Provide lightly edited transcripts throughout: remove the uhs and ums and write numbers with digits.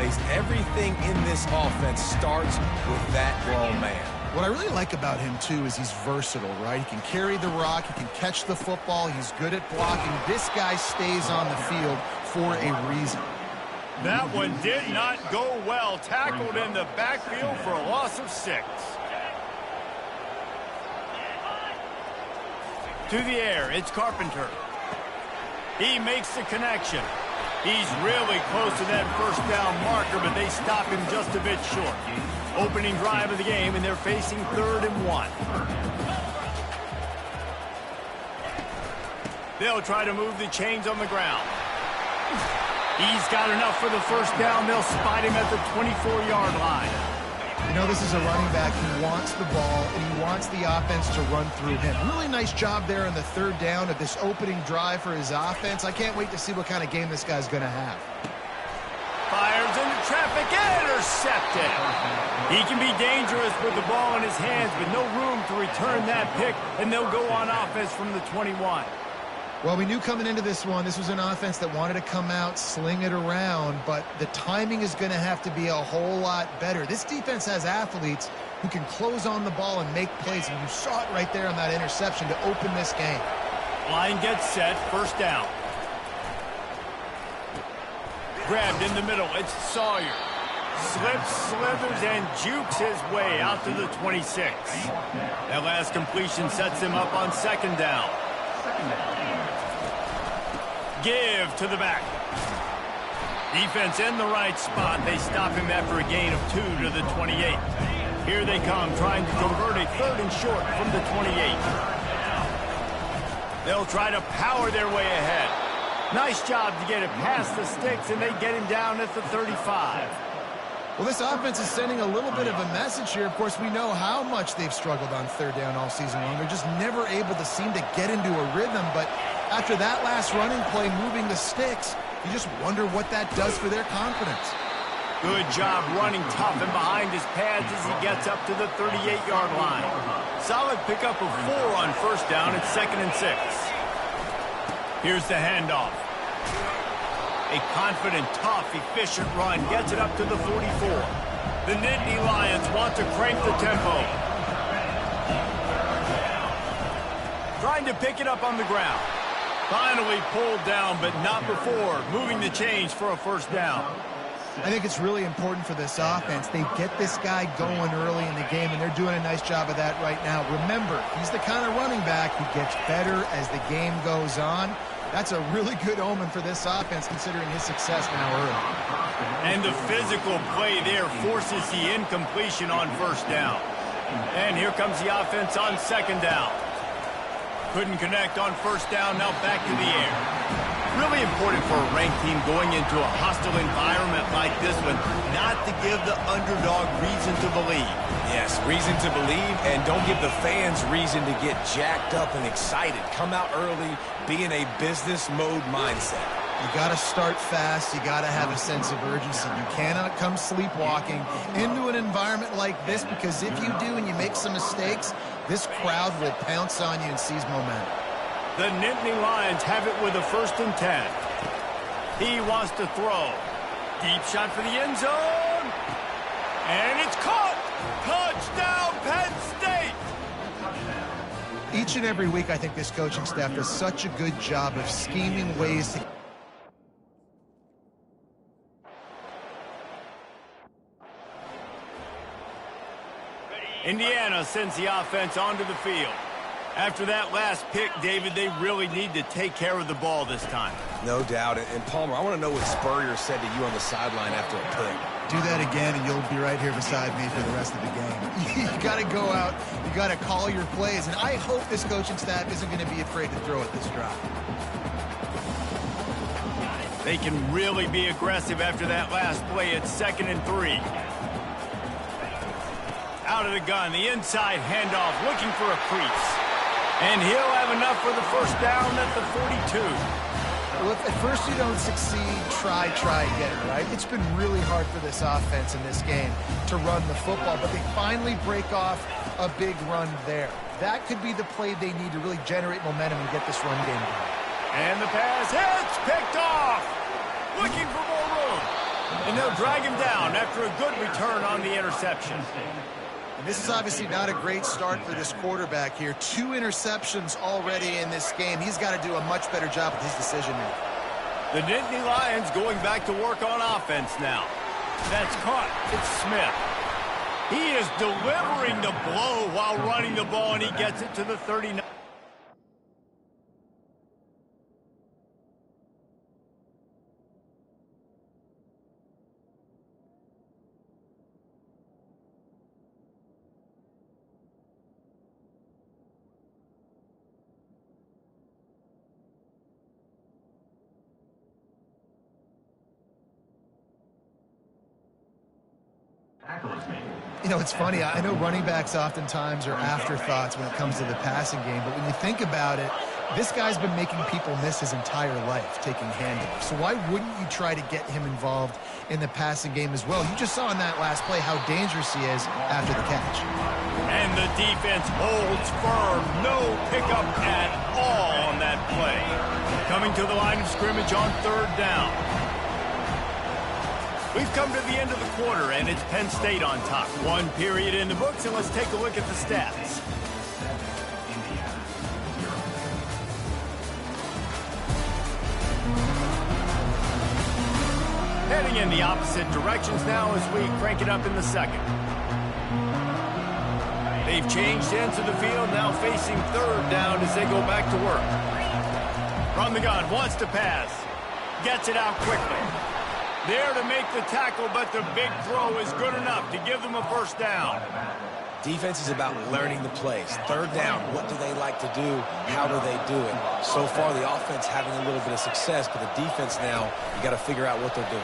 plays. Everything in this offense starts with that grown man. What I really like about him, too, is he's versatile, right? He can carry the rock. He can catch the football. He's good at blocking. This guy stays on the field for a reason. That one did not go well. Tackled in the backfield for a loss of 6. To the air, it's Carpenter. He makes the connection. He's really close to that first down marker, but they stop him just a bit short. Opening drive of the game, and they're facing 3rd and 1. They'll try to move the chains on the ground. He's got enough for the first down. They'll spot him at the 24-yard line. You know, this is a running back who wants the ball, and he wants the offense to run through him. Really nice job there on the 3rd down of this opening drive for his offense. I can't wait to see what kind of game this guy's going to have. Fires into traffic, intercepted. He can be dangerous with the ball in his hands, but no room to return that pick, and they'll go on offense from the 21. Well, we knew coming into this one, this was an offense that wanted to come out, sling it around, but the timing is going to have to be a whole lot better. This defense has athletes who can close on the ball and make plays, and you saw it right there on that interception to open this game. Line gets set, first down. Grabbed in the middle, it's Sawyer. Slips, slithers, and jukes his way out to the 26. That last completion sets him up on 2nd down. Give to the back. Defense in the right spot. They stop him after a gain of 2 to the 28. Here they come, trying to convert a 3rd and short from the 28. They'll try to power their way ahead. Nice job to get it past the sticks, and they get him down at the 35. Well, this offense is sending a little bit of a message here. Of course, we know how much they've struggled on 3rd down all season long. They're just never able to seem to get into a rhythm, but after that last running play moving the sticks, you just wonder what that does for their confidence. Good job running tough and behind his pads as he gets up to the 38-yard line. Solid pickup of 4 on first down at 2nd and 6. Here's the handoff. A confident, tough, efficient run gets it up to the 44. The Nittany Lions want to crank the tempo. Trying to pick it up on the ground. Finally pulled down, but not before moving the chains for a first down. I think it's really important for this offense. They get this guy going early in the game, and they're doing a nice job of that right now. Remember, he's the kind of running back who gets better as the game goes on. That's a really good omen for this offense, considering his success now early. And the physical play there forces the incompletion on first down. And here comes the offense on 2nd down. Couldn't connect on first down, now back to the air. Really important for a ranked team going into a hostile environment like this one, not to give the underdog reason to believe. Yes, reason to believe, and don't give the fans reason to get jacked up and excited. Come out early, be in a business mode mindset. You got to start fast. You got to have a sense of urgency. You cannot come sleepwalking into an environment like this, because if you do and you make some mistakes, this crowd will pounce on you and seize momentum. The Nittany Lions have it with a 1st and 10. He wants to throw. Deep shot for the end zone. And it's caught. Touchdown, Penn State. Each and every week, I think this coaching staff does such a good job of scheming ways to... Indiana sends the offense onto the field. After that last pick, David, they really need to take care of the ball this time. No doubt. And Palmer, I want to know what Spurrier said to you on the sideline after a pick. Do that again, and you'll be right here beside me for the rest of the game. You got to go out. You got to call your plays. And I hope this coaching staff isn't going to be afraid to throw at this drive. They can really be aggressive after that last play at 2nd and 3. Out of the gun, the inside handoff, looking for a crease. And he'll have enough for the first down at the 42. Well, if at first you don't succeed, try again, right? It's been really hard for this offense in this game to run the football, but they finally break off a big run there. That could be the play they need to really generate momentum and get this run game going. And the pass hits, picked off. Looking for more room. And they'll drag him down after a good return on the interception. And this is obviously not a great start for this quarterback here. 2 interceptions already in this game. He's got to do a much better job with his decision-making. The Nittany Lions going back to work on offense now. That's caught. It's Smith. He is delivering the blow while running the ball, and he gets it to the 39. You know, it's funny. I know running backs oftentimes are afterthoughts when it comes to the passing game, but when you think about it, this guy's been making people miss his entire life taking handoffs. So why wouldn't you try to get him involved in the passing game as well? You just saw in that last play how dangerous he is after the catch. And the defense holds firm. No pickup at all on that play. Coming to the line of scrimmage on 3rd down. We've come to the end of the quarter, and it's Penn State on top. 1 period in the books, and let's take a look at the stats. Heading in the opposite directions now as we crank it up in the second. They've changed ends of the field, now facing 3rd down as they go back to work. From the gun, wants to pass. Gets it out quickly. There to make the tackle, but the big throw is good enough to give them a 1st down. Defense is about learning the plays. 3rd down, what do they like to do? How do they do it? So far, the offense having a little bit of success, but the defense now, you got to figure out what they're doing.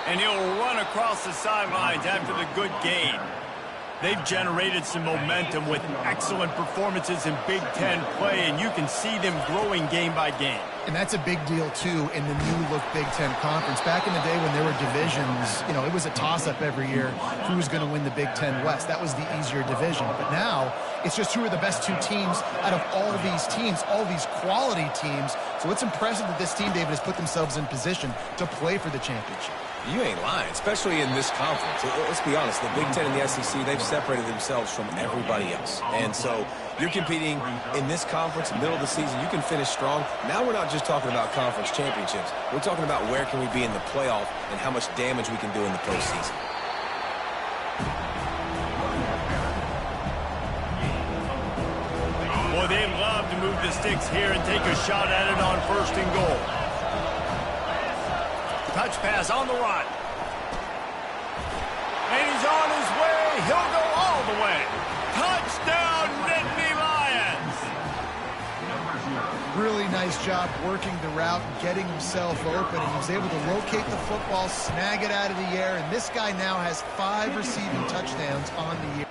And he'll run across the sidelines after the good gain. They've generated some momentum with excellent performances in Big Ten play, and you can see them growing game by game. And that's a big deal, too, in the new-look Big Ten Conference. Back in the day when there were divisions, you know, it was a toss-up every year who was going to win the Big Ten West. That was the easier division. But now, it's just who are the best 2 teams out of all these teams, all these quality teams. So it's impressive that this team, David, has put themselves in position to play for the championship. You ain't lying, especially in this conference. Let's be honest, the Big Ten and the SEC, they've separated themselves from everybody else. And so you're competing in this conference, middle of the season, you can finish strong. Now we're not just talking about conference championships. We're talking about where can we be in the playoff and how much damage we can do in the postseason. Boy, they love to move the sticks here and take a shot at it on 1st and goal. Touch pass on the run. And he's on his way. He'll go all the way. Touchdown, Nittany Lions. Really nice job working the route, getting himself open, and he was able to locate the football, snag it out of the air, and this guy now has 5 receiving touchdowns on the year.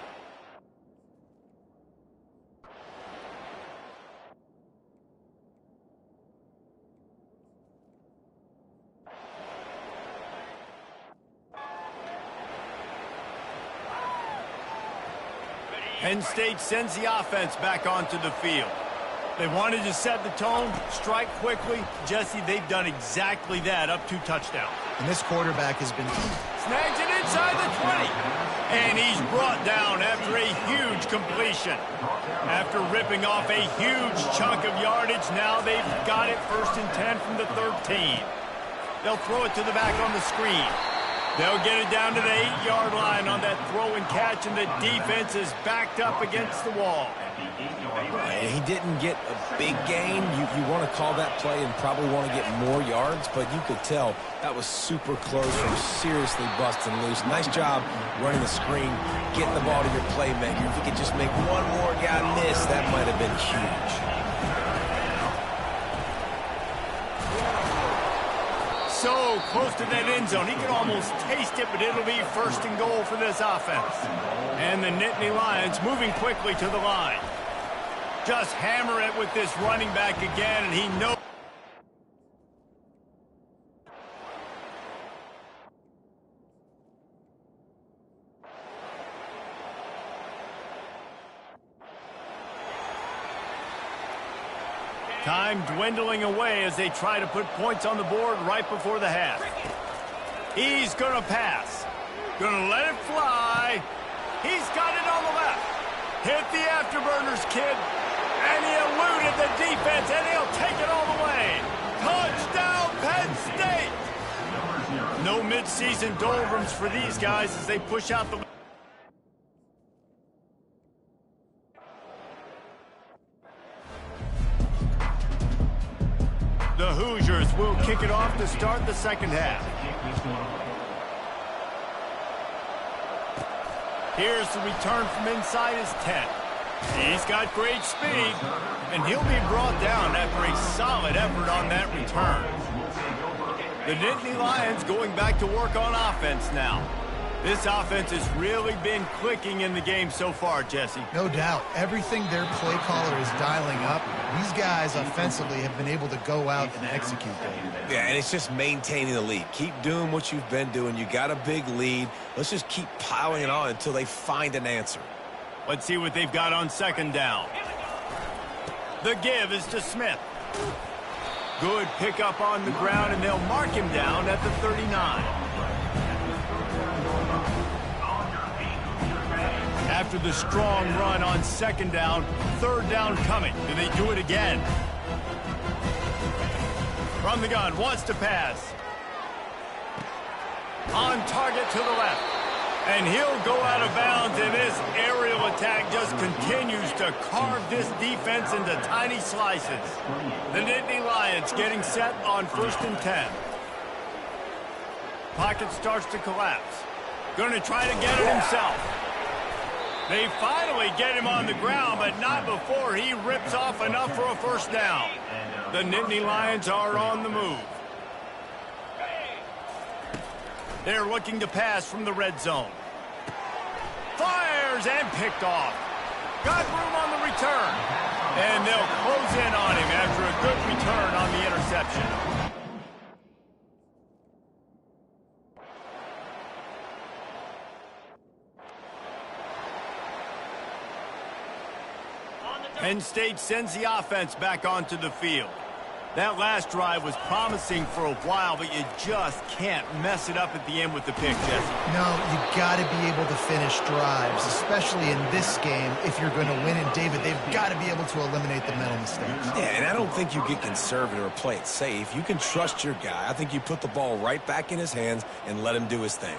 Penn State sends the offense back onto the field. They wanted to set the tone, strike quickly. Jesse, they've done exactly that, up 2 touchdowns. And this quarterback has been... Snags it inside the 20. And he's brought down after a huge completion. After ripping off a huge chunk of yardage, now they've got it 1st and 10 from the 13. They'll throw it to the back on the screen. They'll get it down to the 8-yard line on that throw and catch, and the defense is backed up against the wall. He didn't get a big gain. You want to call that play and probably want to get more yards, but you could tell that was super close from seriously busting loose. Nice job running the screen, getting the ball to your playmaker. If you could just make one more guy miss, that might have been huge. So close to that end zone. He can almost taste it, but it'll be 1st and goal for this offense. And the Nittany Lions moving quickly to the line. Just hammer it with this running back again, and he knows. Time dwindling away as they try to put points on the board right before the half. He's going to pass. Going to let it fly. He's got it on the left. Hit the afterburners, kid. And he eluded the defense, and he'll take it all the way. Touchdown, Penn State! No midseason doldrums for these guys as they push out the... The Hoosiers will kick it off to start the second half. Here's the return from inside his 10. He's got great speed, and he'll be brought down after a solid effort on that return. The Nittany Lions going back to work on offense now. This offense has really been clicking in the game so far, Jesse. No doubt. Everything their play caller is dialing up, these guys offensively have been able to go out and execute that. Yeah, and it's just maintaining the lead. Keep doing what you've been doing. You got a big lead. Let's just keep piling it on until they find an answer. Let's see what they've got on second down. The give is to Smith. Good pickup on the ground, and they'll mark him down at the 39. After the strong run on second down, third down coming. Do they do it again? From the gun, wants to pass. On target to the left. And he'll go out of bounds, and this aerial attack just continues to carve this defense into tiny slices. The Nittany Lions getting set on 1st and 10. Pocket starts to collapse. Going to try to get it himself. They finally get him on the ground, but not before he rips off enough for a first down. The Nittany Lions are on the move. They're looking to pass from the red zone. Fires and picked off. Got room on the return. And they'll close in on him after a good return on the interception. Penn State sends the offense back onto the field. That last drive was promising for a while, but you just can't mess it up at the end with the pick, Jesse. No, you got to be able to finish drives, especially in this game. If you're going to win, and David, they've got to be able to eliminate the mental mistakes. Yeah, and I don't think you get conservative or play it safe. You can trust your guy. I think you put the ball right back in his hands and let him do his thing.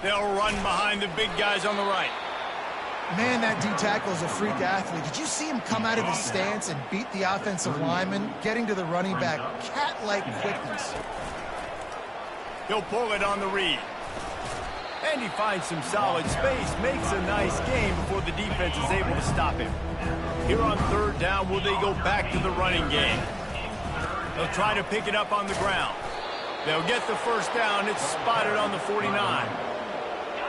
They'll run behind the big guys on the right. Man, that D-tackle is a freak athlete. Did you see him come out of his stance and beat the offensive lineman, getting to the running back? Cat-like quickness. He'll pull it on the read. And he finds some solid space, makes a nice game before the defense is able to stop him. Here on third down, will they go back to the running game? They'll try to pick it up on the ground. They'll get the first down. It's spotted on the 49.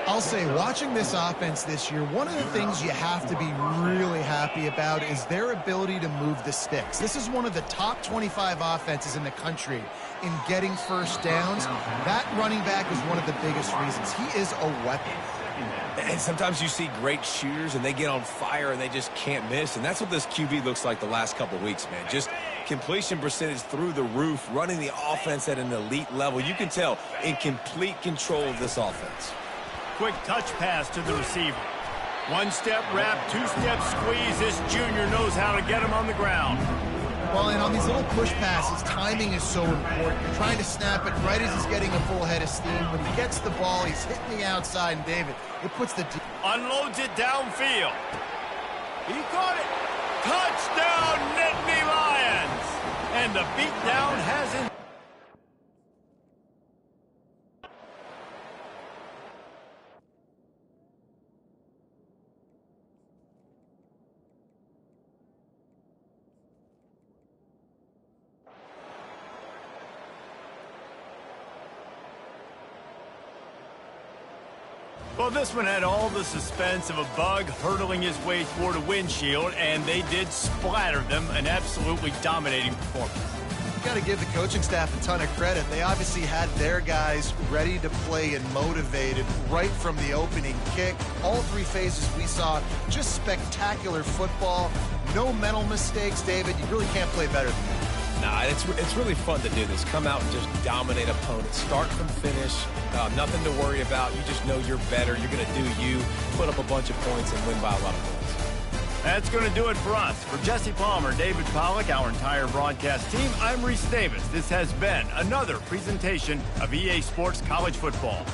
I'll say, watching this offense this year, one of the things you have to be really happy about is their ability to move the sticks. This is one of the top 25 offenses in the country in getting first downs. That running back is one of the biggest reasons. He is a weapon. And sometimes you see great shooters, and they get on fire, and they just can't miss. And that's what this QB looks like the last couple of weeks, man. Just completion percentage through the roof, running the offense at an elite level. You can tell in complete control of this offense. Quick touch pass to the receiver. One-step wrap, two-step squeeze. This junior knows how to get him on the ground. Well, and on these little push passes, timing is so important. You're trying to snap it right as he's getting a full head of steam. When he gets the ball, he's hitting the outside, and David, it puts the... Unloads it downfield. He caught it. Touchdown, Nittany Lions. And the beatdown hasn't... Well, this one had all the suspense of a bug hurtling his way toward a windshield, and they did splatter them. An absolutely dominating performance. you got to give the coaching staff a ton of credit. They obviously had their guys ready to play and motivated right from the opening kick. All three phases we saw just spectacular football. No mental mistakes, David. You really can't play better than that. Nah, it's really fun to do this. Come out and just dominate opponents. Start from finish. Nothing to worry about. You just know you're better. You're going to do you, put up a bunch of points, and win by a lot of points. That's going to do it for us. For Jesse Palmer, David Pollack, our entire broadcast team, I'm Reese Davis. This has been another presentation of EA Sports College Football.